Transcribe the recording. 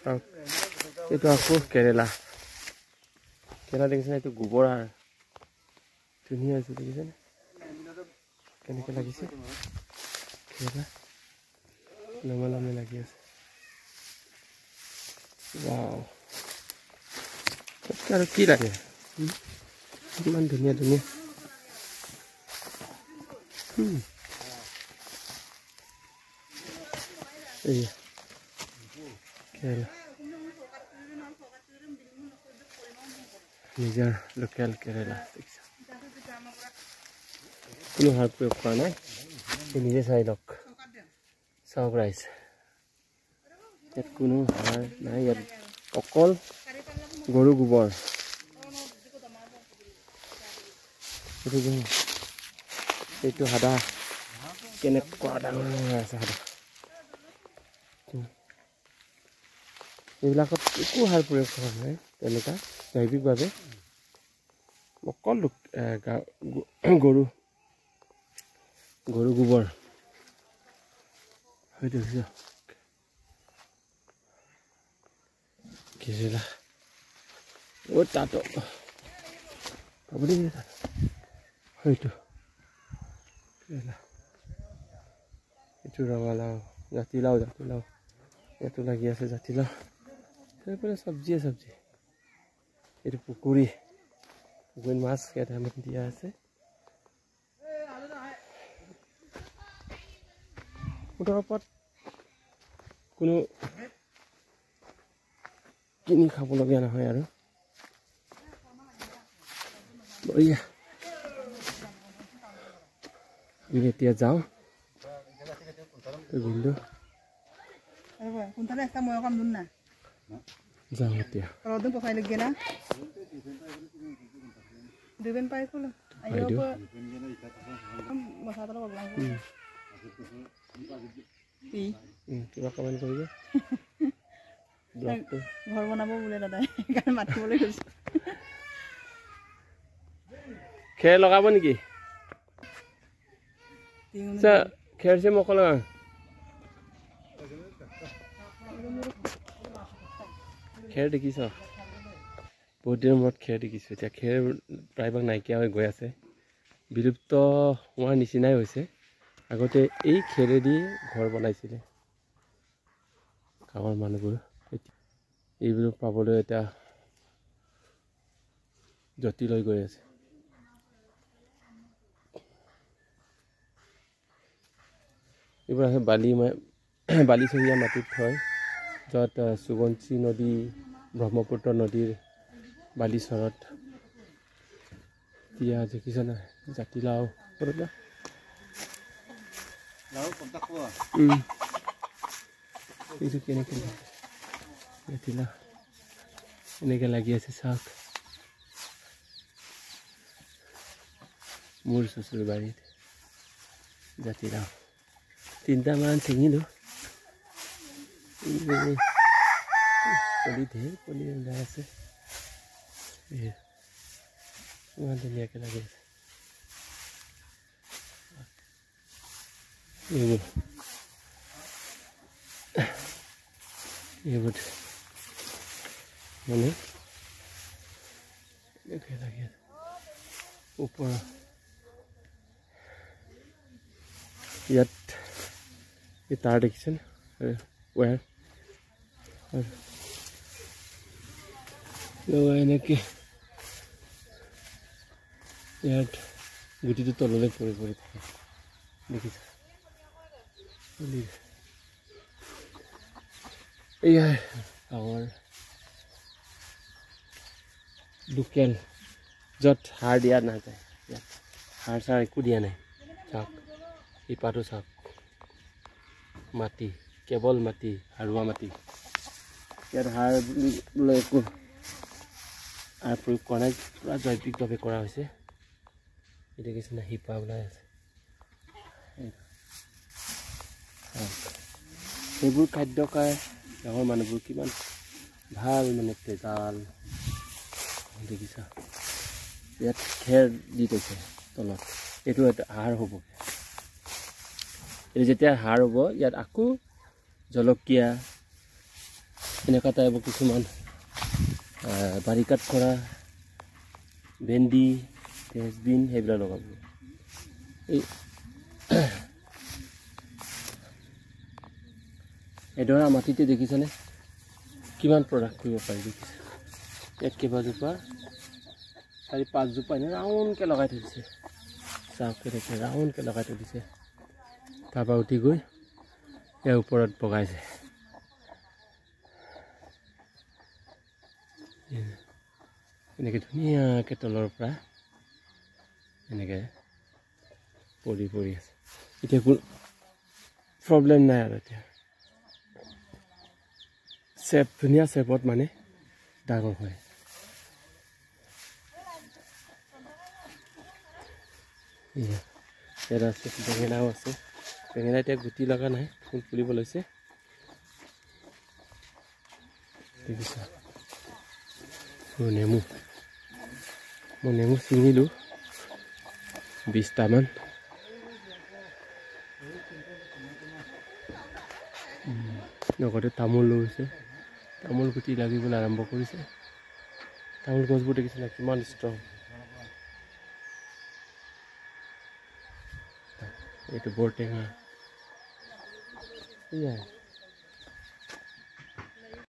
এইটো আকৌ কেৰেলা দেখিছেনে? এইটো গোবৰ সাৰ ধুনীয়া হৈছে দেখিছেনে কেনেকৈ লাগিছে কেৰেলা লমে লমে লাগি আছে আৰু কি লাগে ইমান ধুনীয়া ধুনীয়া কেৰেলা নিজৰ লোকেল কেৰেলা কোনো সাৰ প্ৰয়োগ কৰা নাই নিজে চাই লওক চাওক ৰাইজ ইয়াত কোনো সাৰ নাই ইয়াত অকল গৰু গোবৰ এইটো সাদা কেনেকুৱা ডাঙৰ আছে সাদা এইবিলাকত একো সাৰ প্ৰয়োগ কৰা নাই তেনেকুৱা জৈৱিকভাৱে অকল গৰু গোবৰ হয়তো কেৰেলা তাতো হয়তো কেৰেলা এইটো ৰঙালাও জাতিলাও ইয়াতো লাগি আছে জাতিলাও তাৰপৰা চব্জিয়ে এইটো পুখুৰীত মাছ কেইটামান দিয়া আছে মুঠৰ ওপৰত কোনো কিনি খাবলগীয়া নহয় আৰু বঢ়িয়া আমি এতিয়া যাওঁ যাওঁ এতিয়া কিবা কমেণ্ট কৰিব ঘৰ বনাব বোলে দাদাই সেইকাৰণে মাতিবলৈ গৈছে খেৰ লগাব নেকি খেৰ যে মক লগা খেৰ দেখিছ বহুত দিনৰ মূৰত খেৰ দেখিছোঁ এতিয়া খেৰ প্ৰায়ভাগ নাইকিয়া হৈ গৈ আছে বিলুপ্ত হোৱাৰ নিচিনাই হৈছে আগতে এই খেৰেদি ঘৰ বনাইছিলে গাঁৱৰ মানুহবোৰ এইবোৰ পাবলৈ এতিয়া জটিল হৈ গৈ আছে এইবোৰ আছে বালিচহীয়া মাটিত হয় য'ত সুগন্ধি নদী ব্ৰহ্মপুত্ৰ নদীৰ বালিচৰত এতিয়া দেখিছ নাই জাতিলাও এইটো কেনেকৈ জাতিলাও এনেকৈ লাগি আছে চাওক মোৰ চচুৰ বাৰীত জাতিলাও 3টামান ছিঙিলোঁ পলি ওলাই আছে ইমান ধুনীয়াকৈ লাগি আছে এইবোৰ মানে এনেকৈ লাগি আছে ওপৰত ইয়াত এই তাৰ দেখিছেন ওয়াৰ এনেকৈ ইয়াত গুটিটো তললৈ পৰি থাকে দেখিছে এয়া আমাৰ লোকেল য'ত সাৰ দিয়া নাযায় ইয়াত সাৰ চাৰ একো দিয়া নাই চাওক এই পাতো চাওক মাটি কেৱল মাটি সাৰুৱা মাটি ইয়াত সাৰ বুলিবলৈ একো সাৰ প্ৰয়োগ কৰা নাই পুৰা জৈৱিকভাৱে কৰা হৈছে এই দেখিছে না শিপা ওলাই আছে সেইবোৰ খাদ্য খাই গাঁৱৰ মানুহবোৰ কিমান ভাল মানে তেজাল দেখিছা ইয়াত খেৰ দি থৈছে তলত এইটো এটা আহাৰ হ'ব এই যেতিয়া সাৰ হ'ব ইয়াত আকৌ জলকীয়া এনেকুৱা টাইপৰ কিছুমান বাৰিকাত কৰা ভেন্দি ফ্ৰেঞ্চবিন সেইবিলাক লগাব এই এডৰা মাটিতে দেখিছেনে কিমান প্ৰডাক্ট কৰিব পাৰি দেখিছে ইয়াত কেইবাজোপা 4-5 জোপা এনে ৰাউণ্ডকৈ লগাই থৈ দিছে চাহকৈ দেখে ৰাউণ্ডকৈ লগাই থৈ দিছে তাৰপৰা উঠি গৈ ইয়াৰ ওপৰত বগাইছে এনেকৈ ধুনীয়াকৈ তলৰ পৰা এনেকৈ পৰি আছে এতিয়া কোনো প্ৰব্লেম নাই আৰু এতিয়া চেপ ধুনীয়া চেপত মানে ডাঙৰ হয় ইয়াত আছে বেঙেনাও আছে বেঙেনা এতিয়া গুটি লগা নাই ফুল ফুলিব লৈছে দেখিছা নেমু মই নেমু ছিঙিলোঁ 20টামান লগতে তামোল লৈছে তামোল গুটি লাগিবলৈ আৰম্ভ কৰিছে তামোল গছবোৰ দেখিছে কিমান ষ্ট্ৰং এইটো বৰ টেঙা